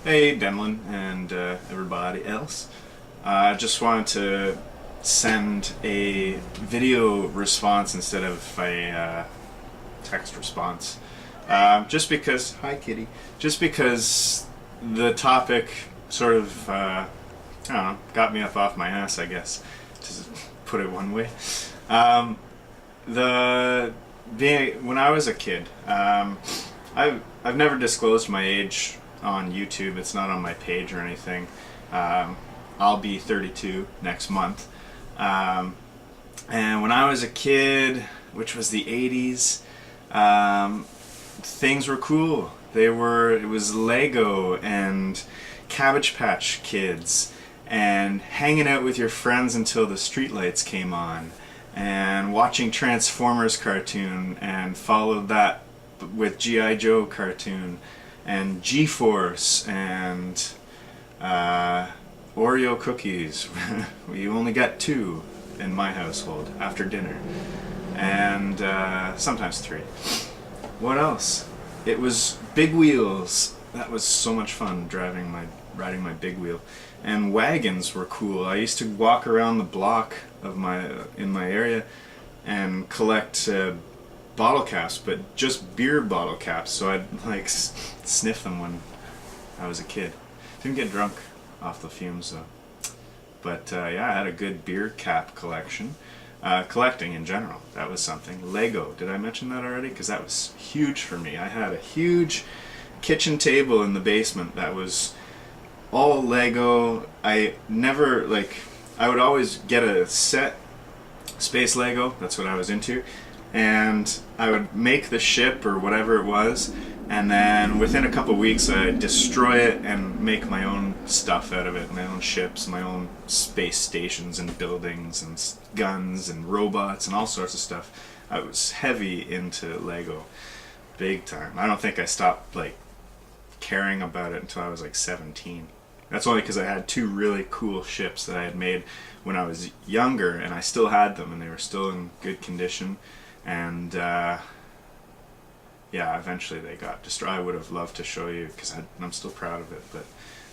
Hey, Denlin and everybody else. I just wanted to send a video response instead of a text response. Just because, hi kitty, just because the topic sort of, I don't know, got me up off my ass, I guess, to put it one way. When I was a kid, I've never disclosed my age on YouTube. It's not on my page or anything. I'll be 32 next month. And when I was a kid, which was the 80s, things were cool. It was Lego and Cabbage Patch Kids and hanging out with your friends until the streetlights came on and watching Transformers cartoon and followed that with G.I. Joe cartoon and G-Force and Oreo cookies. We only got 2 in my household after dinner, and sometimes 3. What else? It was Big Wheels. That was so much fun riding my big wheel. And wagons were cool. I used to walk around the block of in my area and collect bottle caps, but just beer bottle caps, so I'd like sniff them when I was a kid. Didn't get drunk off the fumes though. But yeah, I had a good beer cap collection. Collecting in general, that was something. Lego, did I mention that already? Because that was huge for me. I had a huge kitchen table in the basement that was all Lego. I would always get a set Space Lego, that's what I was into, and I would make the ship or whatever it was, and then within a couple weeks I'd destroy it and make my own stuff out of it, my own ships, my own space stations and buildings and guns and robots and all sorts of stuff. I was heavy into Lego, big time. I don't think I stopped caring about it until I was 17. That's only because I had 2 really cool ships that I had made when I was younger, and I still had them, and they were still in good condition. And yeah, eventually they got destroyed. I would have loved to show you because I'm still proud of it, but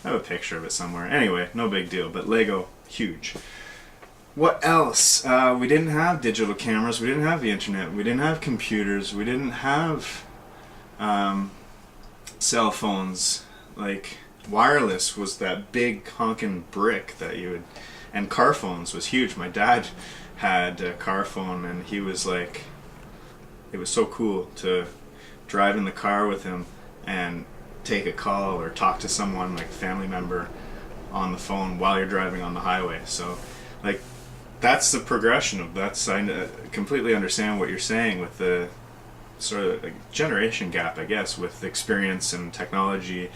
I have a picture of it somewhere. Anyway, no big deal, but Lego, huge. What else? We didn't have digital cameras, we didn't have the internet, we didn't have computers, we didn't have cell phones. Wireless was that big honking brick that you would, and car phones was huge. My dad had a car phone, and he was it was so cool to drive in the car with him and take a call or talk to someone, like a family member, on the phone while you're driving on the highway. So that's the progression of that. I completely understand what you're saying with the sort of generation gap, I guess, with experience and technology.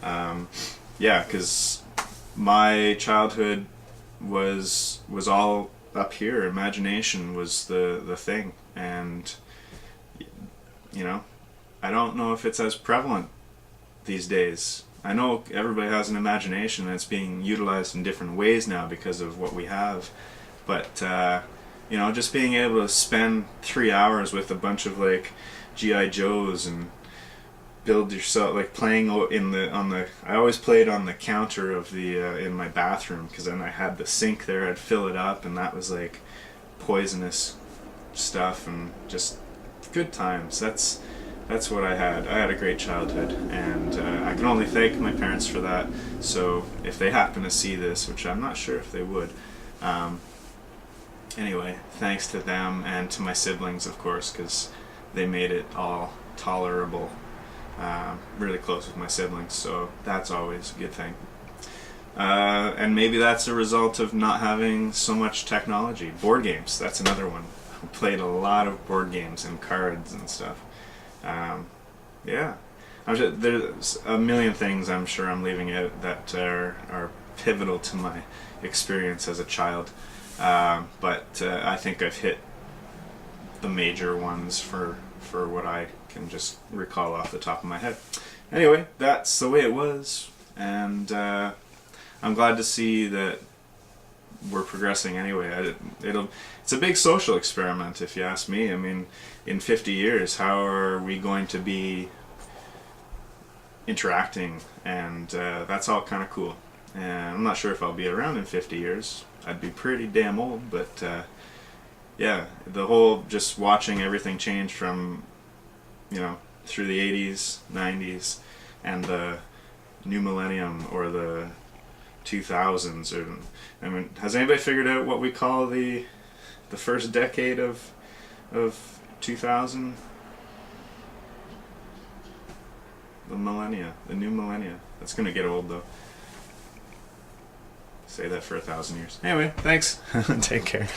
Yeah, because my childhood was all up here. Imagination was the thing, and I don't know if it's as prevalent these days. I know everybody has an imagination and it's being utilized in different ways now because of what we have, but just being able to spend 3 hours with a bunch of G.I. Joes and build yourself, playing I always played on the counter of the in my bathroom, because then I had the sink there. I'd fill it up, and that was poisonous stuff, and just good times. That's what I had. I had a great childhood, and I can only thank my parents for that. So if they happen to see this, which I'm not sure if they would, anyway, thanks to them and to my siblings, of course, because they made it all tolerable. Really close with my siblings, so that's always a good thing. And maybe that's a result of not having so much technology. Board games, that's another one. I played a lot of board games and cards and stuff. Yeah, there's a million things I'm sure I'm leaving out that are pivotal to my experience as a child, but I think I've hit the major ones for what I can just recall off the top of my head. Anyway, that's the way it was, and I'm glad to see that we're progressing anyway. It's a big social experiment, if you ask me. I mean, in 50 years, how are we going to be interacting, and that's all kind of cool. And I'm not sure if I'll be around in 50 years. I'd be pretty damn old, but yeah, the whole just watching everything change from, you know, through the 80s, 90s, and the new millennium, or the 2000s. Or, I mean, has anybody figured out what we call the first decade of 2000? The millennia, the new millennia. That's gonna get old though. Say that for 1,000 years. Anyway, thanks. Take care.